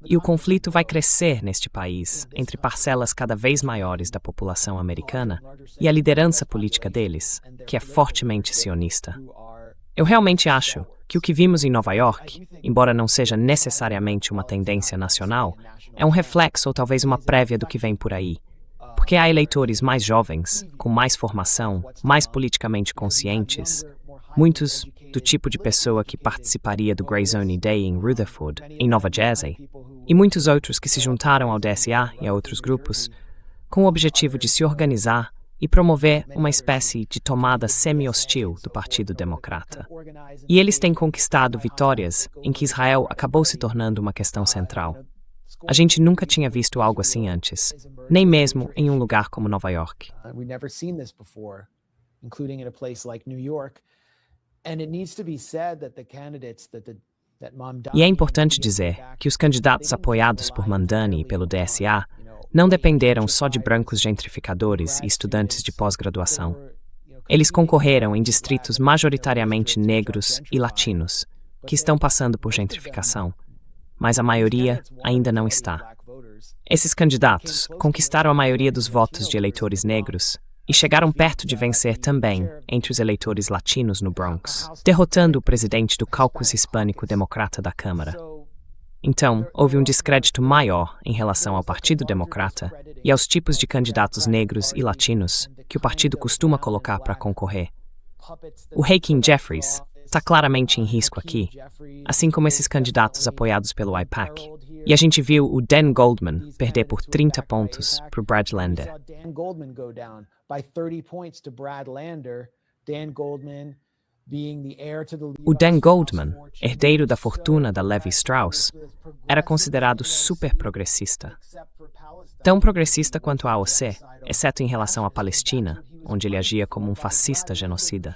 E o conflito vai crescer neste país entre parcelas cada vez maiores da população americana e a liderança política deles, que é fortemente sionista. Eu realmente acho que o que vimos em Nova York, embora não seja necessariamente uma tendência nacional, é um reflexo ou talvez uma prévia do que vem por aí. Porque há eleitores mais jovens, com mais formação, mais politicamente conscientes, muitos do tipo de pessoa que participaria do Grey Zone Day em Rutherford, em Nova Jersey, e muitos outros que se juntaram ao DSA e a outros grupos, com o objetivo de se organizar e promover uma espécie de tomada semi-hostil do Partido Democrata. E eles têm conquistado vitórias em que Israel acabou se tornando uma questão central. A gente nunca tinha visto algo assim antes, nem mesmo em um lugar como Nova York. E é importante dizer que os candidatos apoiados por Mamdani e pelo DSA não dependeram só de brancos gentrificadores e estudantes de pós-graduação. Eles concorreram em distritos majoritariamente negros e latinos, que estão passando por gentrificação, mas a maioria ainda não está. Esses candidatos conquistaram a maioria dos votos de eleitores negros e chegaram perto de vencer também entre os eleitores latinos no Bronx, derrotando o presidente do caucus hispânico democrata da Câmara. Então, houve um descrédito maior em relação ao Partido Democrata e aos tipos de candidatos negros e latinos que o partido costuma colocar para concorrer. O Hakeem Jeffries está claramente em risco aqui, assim como esses candidatos apoiados pelo AIPAC. E a gente viu o Dan Goldman perder por 30 pontos para o Brad Lander. O Dan Goldman, herdeiro da fortuna da Levi Strauss, era considerado super progressista. Tão progressista quanto a AOC, exceto em relação à Palestina, onde ele agia como um fascista genocida.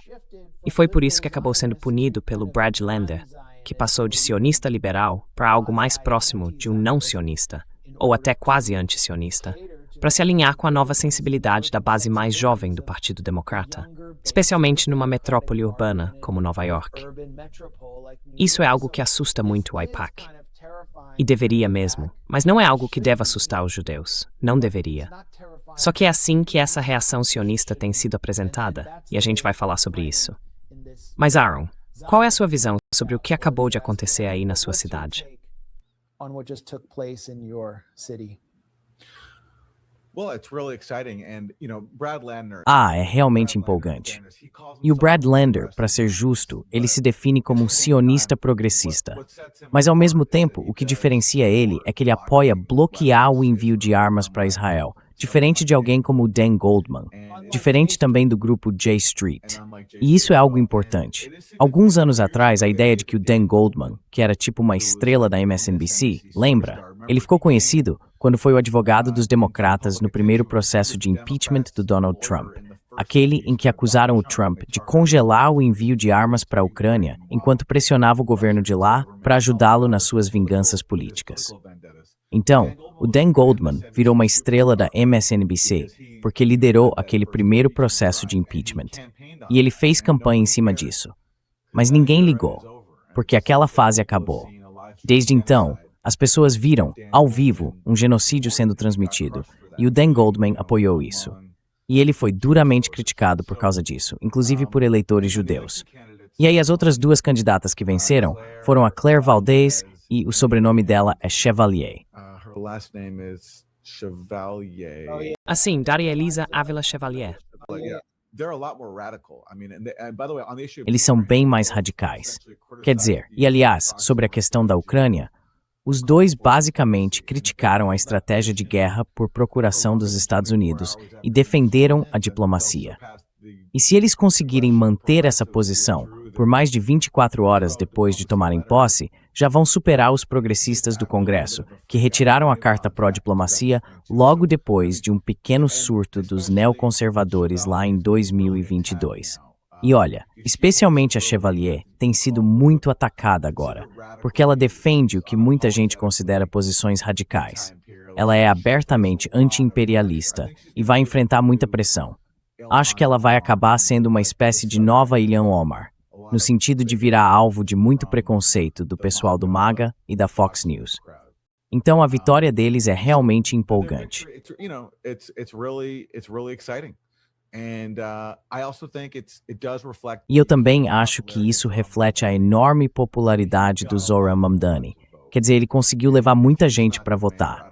E foi por isso que acabou sendo punido pelo Brad Lander, que passou de sionista liberal para algo mais próximo de um não-sionista, ou até quase anti-sionista, para se alinhar com a nova sensibilidade da base mais jovem do Partido Democrata, especialmente numa metrópole urbana como Nova York. Isso é algo que assusta muito o AIPAC. E deveria mesmo, mas não é algo que deva assustar os judeus. Não deveria. Só que é assim que essa reação sionista tem sido apresentada, e a gente vai falar sobre isso. Mas Aaron, qual é a sua visão sobre o que acabou de acontecer aí na sua cidade? É realmente empolgante. E o Brad Lander, para ser justo, ele se define como um sionista progressista. Mas ao mesmo tempo, o que diferencia ele é que ele apoia bloquear o envio de armas para Israel, diferente de alguém como o Dan Goldman, diferente também do grupo J Street. E isso é algo importante. Alguns anos atrás, a ideia de que o Dan Goldman, que era tipo uma estrela da MSNBC, lembra? Ele ficou conhecido quando foi o advogado dos democratas no primeiro processo de impeachment do Donald Trump, aquele em que acusaram o Trump de congelar o envio de armas para a Ucrânia enquanto pressionava o governo de lá para ajudá-lo nas suas vinganças políticas. Então, o Dan Goldman virou uma estrela da MSNBC porque liderou aquele primeiro processo de impeachment. E ele fez campanha em cima disso. Mas ninguém ligou, porque aquela fase acabou. Desde então, as pessoas viram, ao vivo, um genocídio sendo transmitido, e o Dan Goldman apoiou isso. E ele foi duramente criticado por causa disso, inclusive por eleitores judeus. E aí as outras duas candidatas que venceram foram a Claire Valdez e o sobrenome dela é Chevalier. Assim, Daria Elisa Ávila Chevalier. Eles são bem mais radicais. Quer dizer, e aliás, sobre a questão da Ucrânia, os dois basicamente criticaram a estratégia de guerra por procuração dos Estados Unidos e defenderam a diplomacia. E se eles conseguirem manter essa posição por mais de 24 horas depois de tomarem posse, já vão superar os progressistas do Congresso, que retiraram a carta pró-diplomacia logo depois de um pequeno surto dos neoconservadores lá em 2022. E olha, especialmente a Chevalier tem sido muito atacada agora, porque ela defende o que muita gente considera posições radicais. Ela é abertamente anti-imperialista e vai enfrentar muita pressão. Acho que ela vai acabar sendo uma espécie de nova Ilhan Omar. no sentido de virar alvo de muito preconceito do pessoal do MAGA e da Fox News. Então a vitória deles é realmente empolgante. E eu também acho que isso reflete a enorme popularidade do Zohran Mamdani. Quer dizer, ele conseguiu levar muita gente para votar.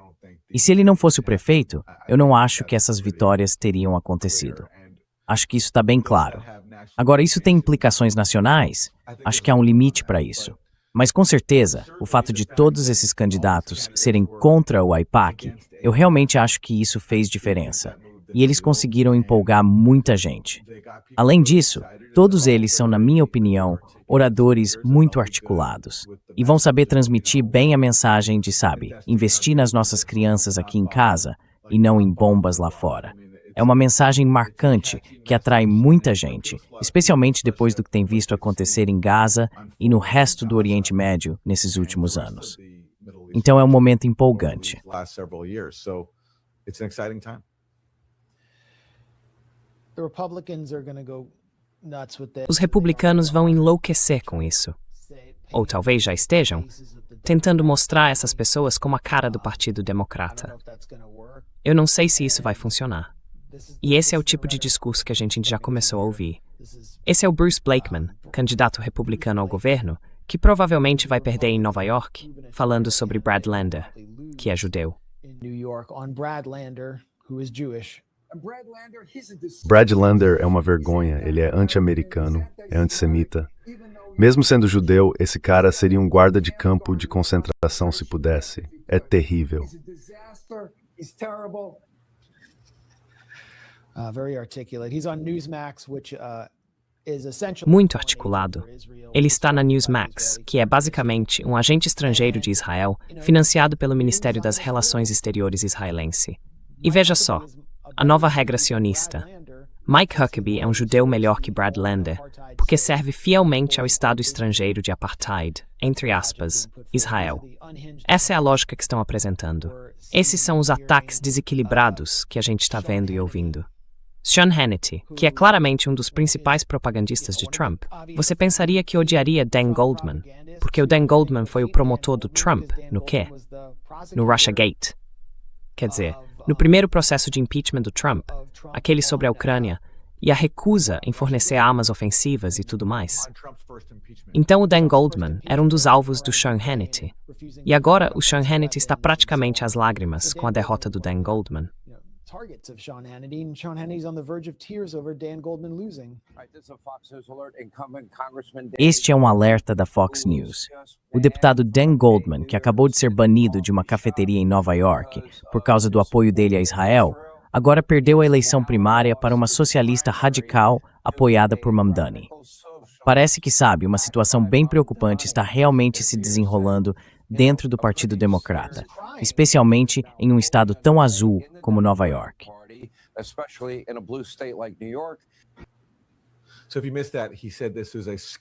E se ele não fosse o prefeito, eu não acho que essas vitórias teriam acontecido. Acho que isso está bem claro. Agora, isso tem implicações nacionais? Acho que há um limite para isso. Mas, com certeza, o fato de todos esses candidatos serem contra o AIPAC, eu realmente acho que isso fez diferença. E eles conseguiram empolgar muita gente. Além disso, todos eles são, na minha opinião, oradores muito articulados. E vão saber transmitir bem a mensagem de, sabe, investir nas nossas crianças aqui em casa e não em bombas lá fora. É uma mensagem marcante que atrai muita gente, especialmente depois do que tem visto acontecer em Gaza e no resto do Oriente Médio nesses últimos anos. Então é um momento empolgante. Os republicanos vão enlouquecer com isso. Ou talvez já estejam, tentando mostrar essas pessoas como a cara do Partido Democrata. Eu não sei se isso vai funcionar. E esse é o tipo de discurso que a gente já começou a ouvir. Esse é o Bruce Blakeman, candidato republicano ao governo, que provavelmente vai perder em Nova York, falando sobre Brad Lander, que é judeu. Brad Lander é uma vergonha, ele é anti-americano, é antissemita. Mesmo sendo judeu, esse cara seria um guarda de campo de concentração se pudesse. É terrível. Muito articulado. Ele está na Newsmax, que é basicamente um agente estrangeiro de Israel, financiado pelo Ministério das Relações Exteriores israelense. E veja só, a nova regra sionista. Mike Huckabee é um judeu melhor que Brad Lander, porque serve fielmente ao Estado estrangeiro de apartheid, entre aspas, Israel. Essa é a lógica que estão apresentando. Esses são os ataques desequilibrados que a gente está vendo e ouvindo. Sean Hannity, que é claramente um dos principais propagandistas de Trump, você pensaria que odiaria Dan Goldman, porque o Dan Goldman foi o promotor do Trump, no quê? No Russiagate. Quer dizer, no primeiro processo de impeachment do Trump, aquele sobre a Ucrânia, e a recusa em fornecer armas ofensivas e tudo mais. Então o Dan Goldman era um dos alvos do Sean Hannity. E agora o Sean Hannity está praticamente às lágrimas com a derrota do Dan Goldman. Este é um alerta da Fox News. O deputado Dan Goldman, que acabou de ser banido de uma cafeteria em Nova York por causa do apoio dele a Israel, agora perdeu a eleição primária para uma socialista radical apoiada por Mamdani. Parece que, sabe, uma situação bem preocupante está realmente se desenrolando dentro do Partido Democrata, especialmente em um estado tão azul como Nova York.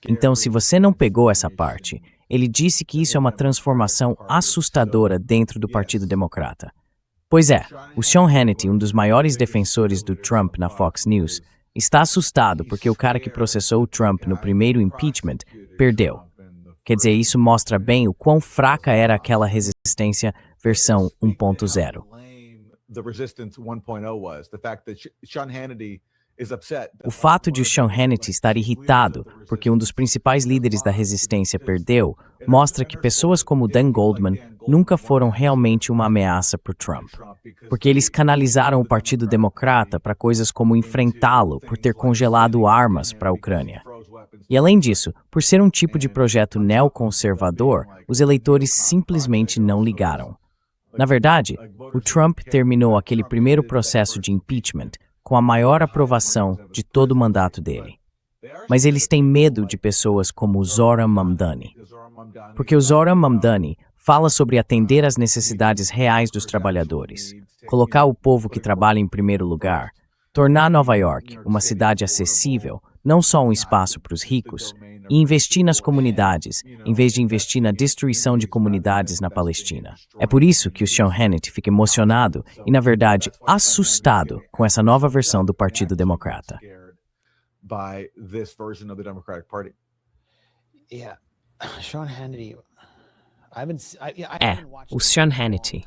Então, se você não pegou essa parte, ele disse que isso é uma transformação assustadora dentro do Partido Democrata. Pois é, o Sean Hannity, um dos maiores defensores do Trump na Fox News, está assustado porque o cara que processou o Trump no primeiro impeachment perdeu. Quer dizer, isso mostra bem o quão fraca era aquela resistência versão 1.0. O fato de o Sean Hannity estar irritado porque um dos principais líderes da resistência perdeu mostra que pessoas como Dan Goldman nunca foram realmente uma ameaça para o Trump, porque eles canalizaram o Partido Democrata para coisas como enfrentá-lo por ter congelado armas para a Ucrânia. E além disso, por ser um tipo de projeto neoconservador, os eleitores simplesmente não ligaram. Na verdade, o Trump terminou aquele primeiro processo de impeachment com a maior aprovação de todo o mandato dele. Mas eles têm medo de pessoas como o Zohran Mamdani. Porque o Zohran Mamdani fala sobre atender às necessidades reais dos trabalhadores, colocar o povo que trabalha em primeiro lugar, tornar Nova York uma cidade acessível, não só um espaço para os ricos, e investir nas comunidades, em vez de investir na destruição de comunidades na Palestina. É por isso que o Sean Hannity fica emocionado e, na verdade, assustado com essa nova versão do Partido Democrata. O Sean Hannity.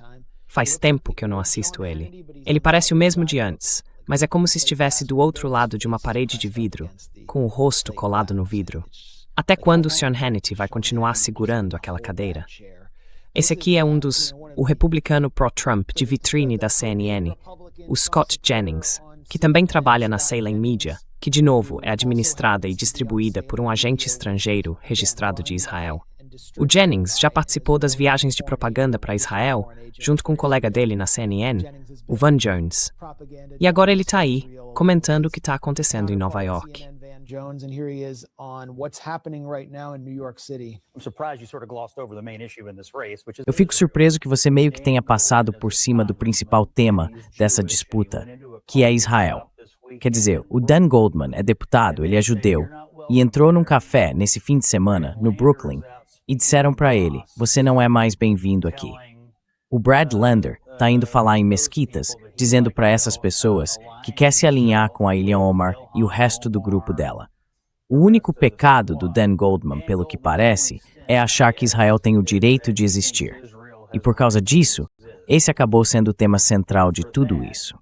Faz tempo que eu não assisto ele. Ele parece o mesmo de antes, mas é como se estivesse do outro lado de uma parede de vidro, com o rosto colado no vidro. Até quando o Sean Hannity vai continuar segurando aquela cadeira? Esse aqui é o republicano pró-Trump de vitrine da CNN, o Scott Jennings, que também trabalha na Salem Media, que de novo é administrada e distribuída por um agente estrangeiro registrado de Israel. O Jennings já participou das viagens de propaganda para Israel, junto com um colega dele na CNN, o Van Jones. E agora ele está aí, comentando o que está acontecendo em Nova York. Eu fico surpreso que você meio que tenha passado por cima do principal tema dessa disputa, que é Israel. Quer dizer, o Dan Goldman é deputado, ele é judeu, e entrou num café nesse fim de semana, no Brooklyn, e disseram para ele, você não é mais bem-vindo aqui. O Brad Lander está indo falar em mesquitas, dizendo para essas pessoas que quer se alinhar com a Ilhan Omar e o resto do grupo dela. O único pecado do Dan Goldman, pelo que parece, é achar que Israel tem o direito de existir. E por causa disso, esse acabou sendo o tema central de tudo isso.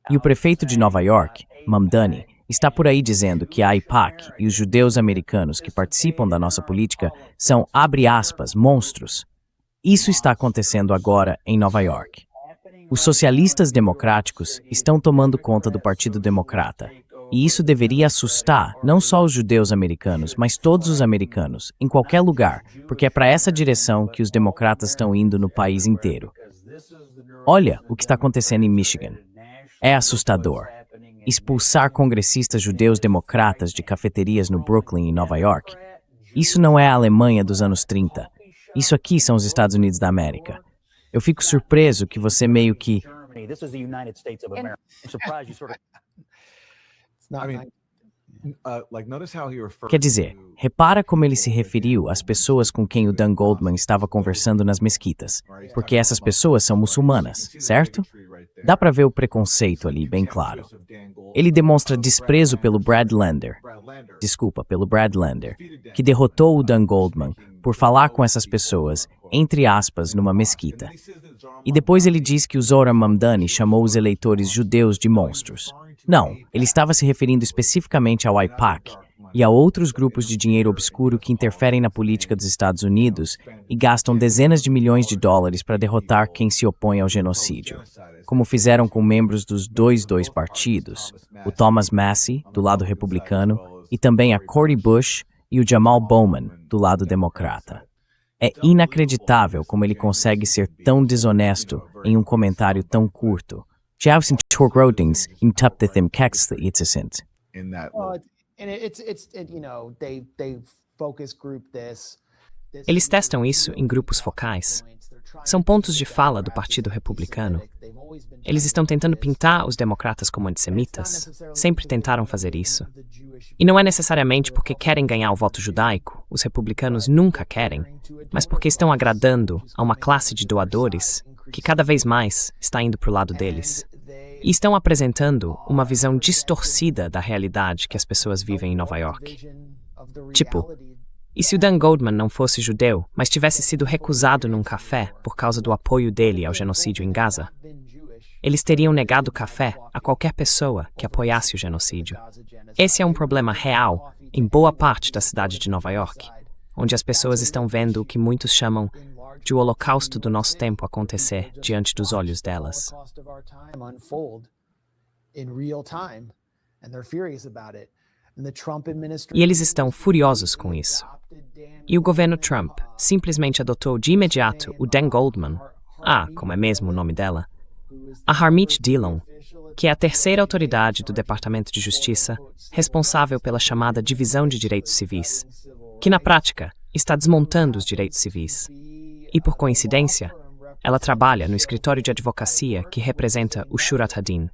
E o prefeito de Nova York, Mamdani, está por aí dizendo que a AIPAC e os judeus americanos que participam da nossa política são, abre aspas, monstros. Isso está acontecendo agora em Nova York. Os socialistas democráticos estão tomando conta do Partido Democrata. E isso deveria assustar não só os judeus americanos, mas todos os americanos, em qualquer lugar, porque é para essa direção que os democratas estão indo no país inteiro. Olha o que está acontecendo em Michigan. É assustador. Expulsar congressistas judeus democratas de cafeterias no Brooklyn e Nova York. Isso não é a Alemanha dos anos 30. Isso aqui são os Estados Unidos da América. Eu fico surpreso que você meio que... Quer dizer, repara como ele se referiu às pessoas com quem o Dan Goldman estava conversando nas mesquitas, porque essas pessoas são muçulmanas, certo? Dá para ver o preconceito ali, bem claro. Ele demonstra desprezo pelo Brad Lander, que derrotou o Dan Goldman por falar com essas pessoas, entre aspas, numa mesquita. E depois ele diz que o Zohran Mamdani chamou os eleitores judeus de monstros. Não, ele estava se referindo especificamente ao AIPAC e a outros grupos de dinheiro obscuro que interferem na política dos Estados Unidos e gastam dezenas de milhões de dólares para derrotar quem se opõe ao genocídio, como fizeram com membros dos dois partidos, o Thomas Massie, do lado republicano, e também a Cori Bush e o Jamal Bowman, do lado democrata. É inacreditável como ele consegue ser tão desonesto em um comentário tão curto. Eles testam isso em grupos focais. São pontos de fala do Partido Republicano. Eles estão tentando pintar os democratas como antissemitas. Sempre tentaram fazer isso. E não é necessariamente porque querem ganhar o voto judaico, os republicanos nunca querem, mas porque estão agradando a uma classe de doadores que cada vez mais está indo para o lado deles. E estão apresentando uma visão distorcida da realidade que as pessoas vivem em Nova York. Tipo, e se o Dan Goldman não fosse judeu, mas tivesse sido recusado num café por causa do apoio dele ao genocídio em Gaza? Eles teriam negado café a qualquer pessoa que apoiasse o genocídio. Esse é um problema real em boa parte da cidade de Nova York, onde as pessoas estão vendo o que muitos chamam de o holocausto do nosso tempo acontecer diante dos olhos delas. E eles estão furiosos com isso. E o governo Trump simplesmente adotou de imediato o Dan Goldman, como é mesmo o nome dela, a Harmeet Dillon, que é a terceira autoridade do Departamento de Justiça responsável pela chamada Divisão de Direitos Civis, que na prática está desmontando os direitos civis. E por coincidência, ela trabalha no escritório de advocacia que representa o Shurat Hadin,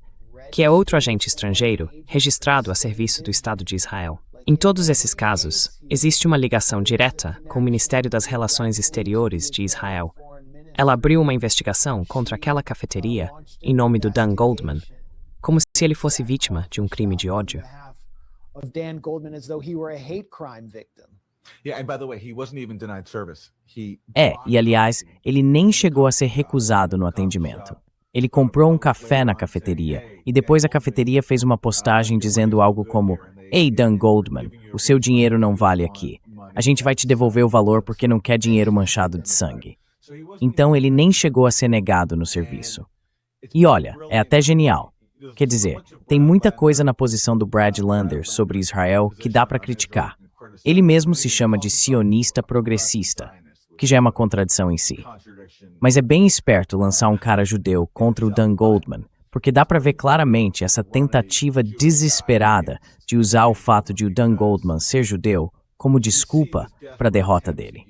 que é outro agente estrangeiro registrado a serviço do Estado de Israel. Em todos esses casos, existe uma ligação direta com o Ministério das Relações Exteriores de Israel. Ela abriu uma investigação contra aquela cafeteria em nome do Dan Goldman, como se se ele fosse vítima de um crime de ódio. E aliás, ele nem chegou a ser recusado no atendimento. Ele comprou um café na cafeteria, e depois a cafeteria fez uma postagem dizendo algo como: "Ei, Dan Goldman, o seu dinheiro não vale aqui. A gente vai te devolver o valor porque não quer dinheiro manchado de sangue." Então ele nem chegou a ser negado no serviço. E olha, é até genial. Quer dizer, tem muita coisa na posição do Brad Lander sobre Israel que dá para criticar. Ele mesmo se chama de sionista progressista, que já é uma contradição em si. Mas é bem esperto lançar um cara judeu contra o Dan Goldman, porque dá para ver claramente essa tentativa desesperada de usar o fato de o Dan Goldman ser judeu como desculpa para a derrota dele.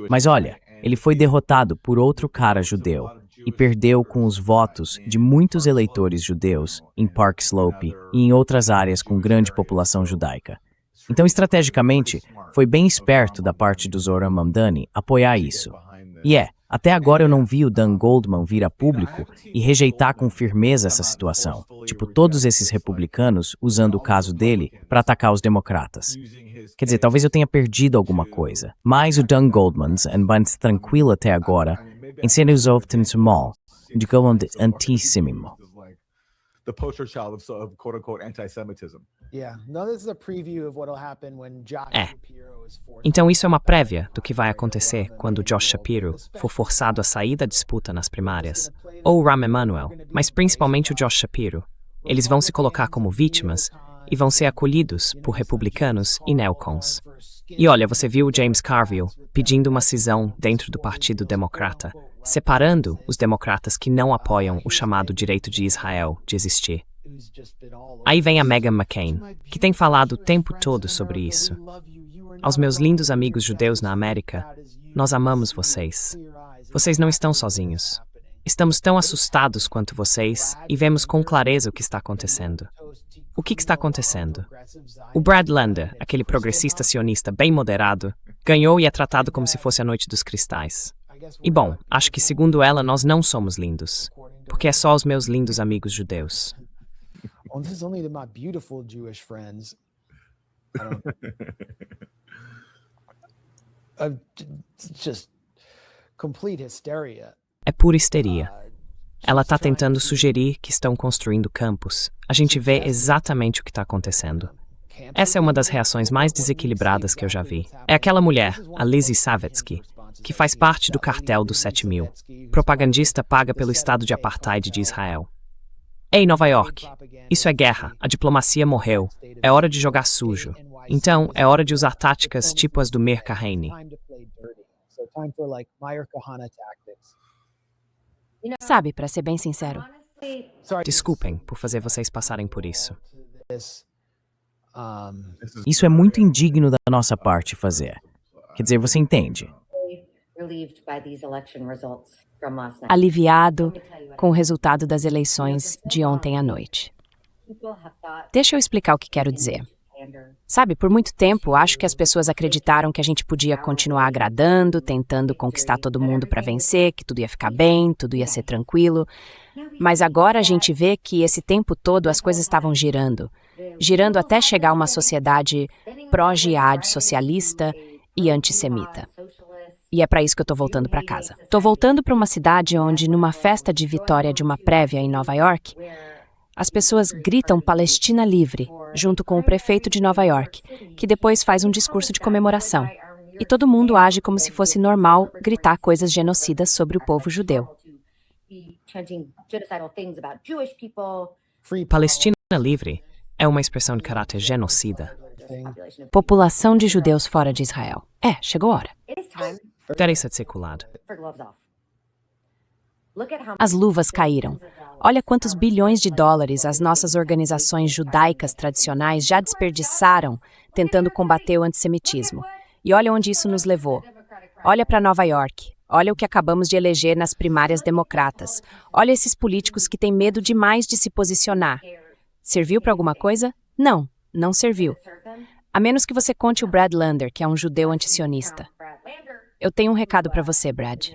Mas olha, ele foi derrotado por outro cara judeu e perdeu com os votos de muitos eleitores judeus em Park Slope e em outras áreas com grande população judaica. Então, estrategicamente, foi bem esperto da parte do Zohran Mamdani apoiar isso. E até agora eu não vi o Dan Goldman vir a público e rejeitar com firmeza essa situação. Tipo, todos esses republicanos usando o caso dele para atacar os democratas. Quer dizer, talvez eu tenha perdido alguma coisa. Mas o Dan Goldman é mais tranquilo até agora em ser usado mal, de como antissemitismo. The poster child of quote-unquote anti-Semitism. Então isso é uma prévia do que vai acontecer quando Josh Shapiro for forçado a sair da disputa nas primárias, ou o Rahm Emanuel, mas principalmente o Josh Shapiro. Eles vão se colocar como vítimas e vão ser acolhidos por republicanos e neocons. E olha, você viu o James Carville pedindo uma cisão dentro do Partido Democrata, separando os democratas que não apoiam o chamado direito de Israel de existir. Aí vem a Meghan McCain, que tem falado o tempo todo sobre isso. Aos meus lindos amigos judeus na América, nós amamos vocês. Vocês não estão sozinhos. Estamos tão assustados quanto vocês e vemos com clareza o que está acontecendo. O que está acontecendo? O Brad Lander, aquele progressista sionista bem moderado, ganhou e é tratado como se fosse a noite dos cristais. E bom, acho que segundo ela nós não somos lindos, porque é só os meus lindos amigos judeus. É pura histeria. Ela está tentando sugerir que estão construindo campos. A gente vê exatamente o que está acontecendo. Essa é uma das reações mais desequilibradas que eu já vi. É aquela mulher, a Lizzie Savetsky, que faz parte do cartel dos 7.000, propagandista paga pelo estado de apartheid de Israel. Ei, Nova York, isso é guerra, a diplomacia morreu, é hora de jogar sujo. Então, é hora de usar táticas tipo as do Meir Kahane. Sabe, para ser bem sincero. Desculpem por fazer vocês passarem por isso. Isso é muito indigno da nossa parte fazer. Quer dizer, você entende? Aliviado com o resultado das eleições de ontem à noite. Deixa eu explicar o que quero dizer. Sabe, por muito tempo, acho que as pessoas acreditaram que a gente podia continuar agradando, tentando conquistar todo mundo para vencer, que tudo ia ficar bem, tudo ia ser tranquilo. Mas agora a gente vê que esse tempo todo as coisas estavam girando até chegar a uma sociedade pró-jihad socialista e antissemita. E é para isso que eu tô voltando para casa. Tô voltando para uma cidade onde, numa festa de vitória de uma prévia em Nova York, as pessoas gritam Palestina livre, junto com o prefeito de Nova York, que depois faz um discurso de comemoração. E todo mundo age como se fosse normal gritar coisas genocidas sobre o povo judeu. Palestina livre é uma expressão de caráter genocida. População de judeus fora de Israel. Chegou a hora. Interessa de circulado. As luvas caíram. Olha quantos bilhões de dólares as nossas organizações judaicas tradicionais já desperdiçaram tentando combater o antissemitismo. E olha onde isso nos levou. Olha para Nova York. Olha o que acabamos de eleger nas primárias democratas. Olha esses políticos que têm medo demais de se posicionar. Serviu para alguma coisa? Não, não serviu. A menos que você conte o Brad Lander, que é um judeu antisionista. Eu tenho um recado para você, Brad.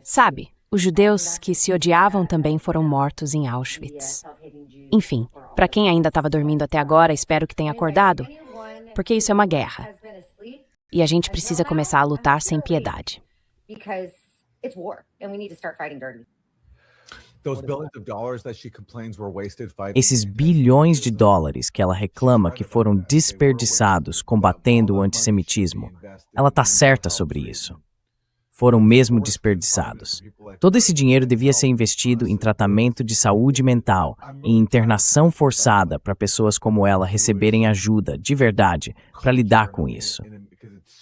Sabe, os judeus que se odiavam também foram mortos em Auschwitz. Enfim, para quem ainda estava dormindo até agora, espero que tenha acordado, porque isso é uma guerra. E a gente precisa começar a lutar sem piedade. Esses bilhões de dólares que ela reclama que foram desperdiçados combatendo o antissemitismo, ela está certa sobre isso. Foram mesmo desperdiçados. Todo esse dinheiro devia ser investido em tratamento de saúde mental, em internação forçada para pessoas como ela receberem ajuda, de verdade, para lidar com isso.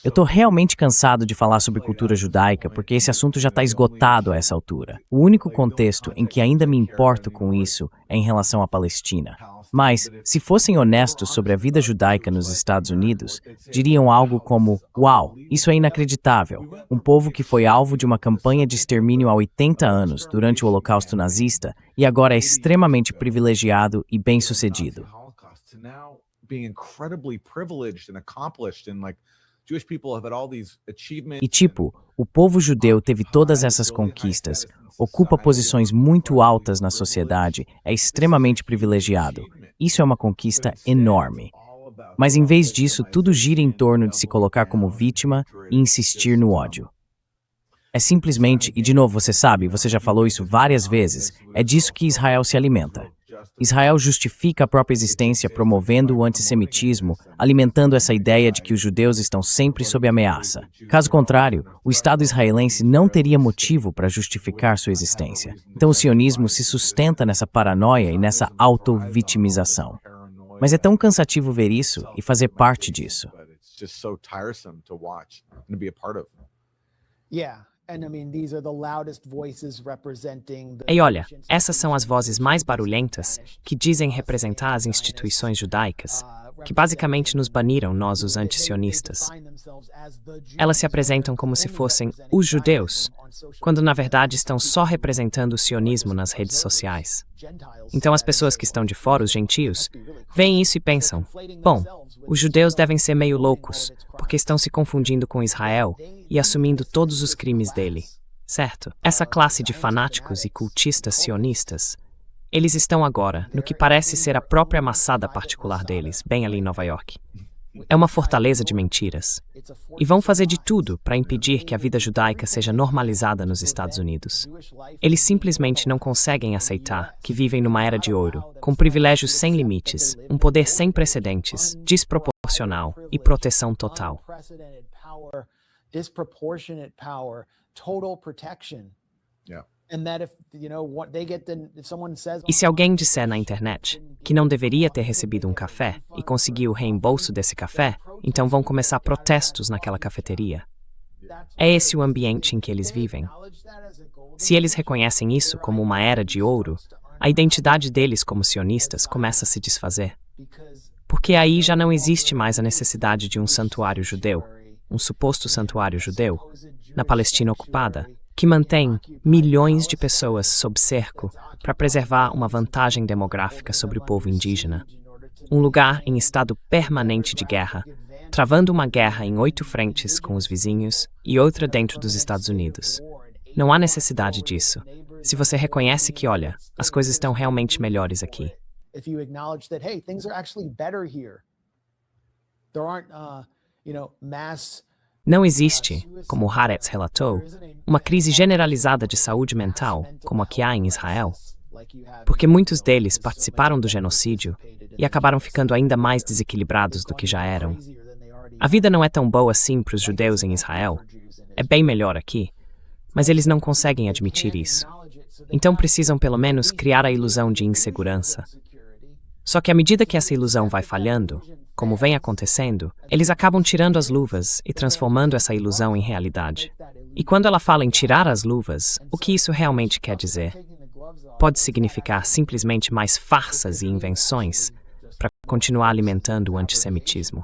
Eu estou realmente cansado de falar sobre cultura judaica porque esse assunto já está esgotado a essa altura. O único contexto em que ainda me importo com isso é em relação à Palestina. Mas, se fossem honestos sobre a vida judaica nos Estados Unidos, diriam algo como: "Uau, isso é inacreditável. Um povo que foi alvo de uma campanha de extermínio há 80 anos durante o Holocausto nazista e agora é extremamente privilegiado e bem-sucedido." E tipo, o povo judeu teve todas essas conquistas, ocupa posições muito altas na sociedade, é extremamente privilegiado. Isso é uma conquista enorme. Mas em vez disso, tudo gira em torno de se colocar como vítima e insistir no ódio. É simplesmente, e de novo você sabe, você já falou isso várias vezes, é disso que Israel se alimenta. Israel justifica a própria existência promovendo o antissemitismo, alimentando essa ideia de que os judeus estão sempre sob ameaça. Caso contrário, o Estado israelense não teria motivo para justificar sua existência. Então o sionismo se sustenta nessa paranoia e nessa auto-vitimização. Mas é tão cansativo ver isso e fazer parte disso. E olha, essas são as vozes mais barulhentas que dizem representar as instituições judaicas, que basicamente nos baniram, nós os antisionistas. Elas se apresentam como se fossem os judeus, quando na verdade estão só representando o sionismo nas redes sociais. Então as pessoas que estão de fora, os gentios, veem isso e pensam: bom, os judeus devem ser meio loucos, porque estão se confundindo com Israel e assumindo todos os crimes dele, certo? Essa classe de fanáticos e cultistas sionistas, eles estão agora no que parece ser a própria amassada particular deles, bem ali em Nova York. É uma fortaleza de mentiras. E vão fazer de tudo para impedir que a vida judaica seja normalizada nos Estados Unidos. Eles simplesmente não conseguem aceitar que vivem numa era de ouro, com privilégios sem limites, um poder sem precedentes, desproporcional e proteção total. E se alguém disser na internet que não deveria ter recebido um café e conseguiu o reembolso desse café, então vão começar protestos naquela cafeteria. É esse o ambiente em que eles vivem. Se eles reconhecem isso como uma era de ouro, a identidade deles como sionistas começa a se desfazer. Porque aí já não existe mais a necessidade de um santuário judeu, um suposto santuário judeu, na Palestina ocupada, que mantém milhões de pessoas sob cerco para preservar uma vantagem demográfica sobre o povo indígena. Um lugar em estado permanente de guerra, travando uma guerra em 8 frentes com os vizinhos e outra dentro dos Estados Unidos. Não há necessidade disso. Se você reconhece que, olha, as coisas estão realmente melhores aqui. Não existe, como Haaretz relatou, uma crise generalizada de saúde mental, como a que há em Israel, porque muitos deles participaram do genocídio e acabaram ficando ainda mais desequilibrados do que já eram. A vida não é tão boa assim para os judeus em Israel. É bem melhor aqui, mas eles não conseguem admitir isso. Então precisam pelo menos criar a ilusão de insegurança. Só que à medida que essa ilusão vai falhando, como vem acontecendo, eles acabam tirando as luvas e transformando essa ilusão em realidade. E quando ela fala em tirar as luvas, o que isso realmente quer dizer? Pode significar simplesmente mais farsas e invenções para continuar alimentando o antissemitismo.